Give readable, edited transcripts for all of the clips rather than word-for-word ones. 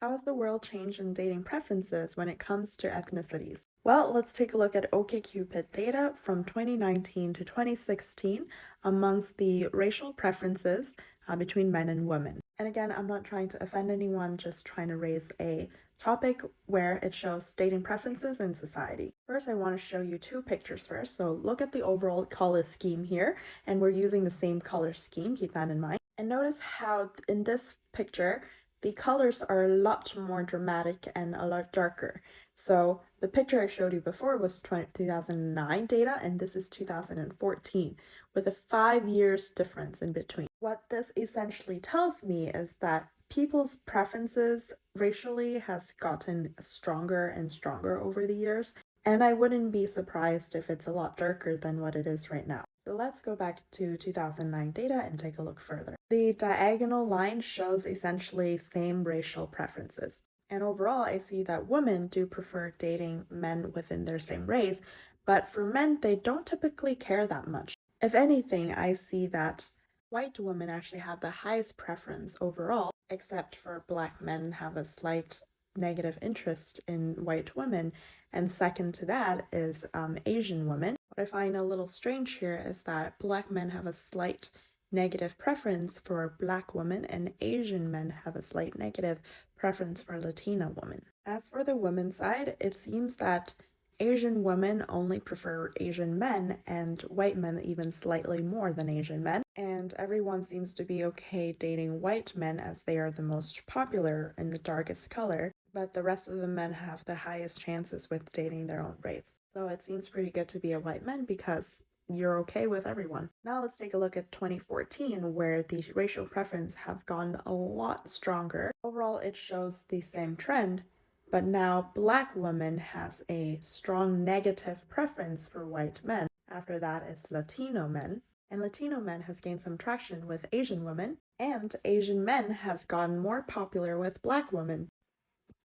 How has the world changed in dating preferences when it comes to ethnicities? Well, let's take a look at OkCupid data from 2019 to 2016 amongst the racial preferences between men and women. And again, I'm not trying to offend anyone, just trying to raise a topic where it shows dating preferences in society. First, I want to show you two pictures first. So look at the overall color scheme here, and we're using the same color scheme, keep that in mind. And notice how in this picture, the colors are a lot more dramatic and a lot darker. So the picture I showed you before was 2009 data, and this is 2014, with a 5 years difference in between. What this essentially tells me is that people's preferences racially has gotten stronger and stronger over the years, and I wouldn't be surprised if it's a lot darker than what it is right now. So let's go back to 2009 data and take a look further. The diagonal line shows essentially same racial preferences. And overall, I see that women do prefer dating men within their same race, but for men, they don't typically care that much. If anything, I see that white women actually have the highest preference overall, except for black men have a slight negative interest in white women. And second to that is Asian women. What I find a little strange here is that black men have a slight negative preference for black women and Asian men have a slight negative preference for Latina women. As for the women's side, it seems that Asian women only prefer Asian men and white men even slightly more than Asian men. And everyone seems to be okay dating white men as they are the most popular and the darkest color, but the rest of the men have the highest chances with dating their own race. So it seems pretty good to be a white man because you're okay with everyone. Now let's take a look at 2014, where the racial preference have gone a lot stronger. Overall, it shows the same trend, but now black women has a strong negative preference for white men. After that is Latino men, and Latino men has gained some traction with Asian women, and Asian men has gotten more popular with black women.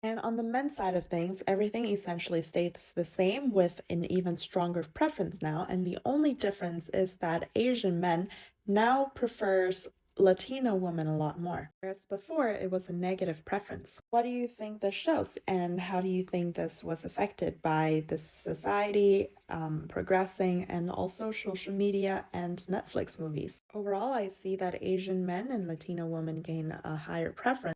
And on the men's side of things, everything essentially stays the same with an even stronger preference now. And the only difference is that Asian men now prefers Latino women a lot more. Whereas before it was a negative preference. What do you think this shows? And how do you think this was affected by the society progressing and also social media and Netflix movies? Overall, I see that Asian men and Latino women gain a higher preference.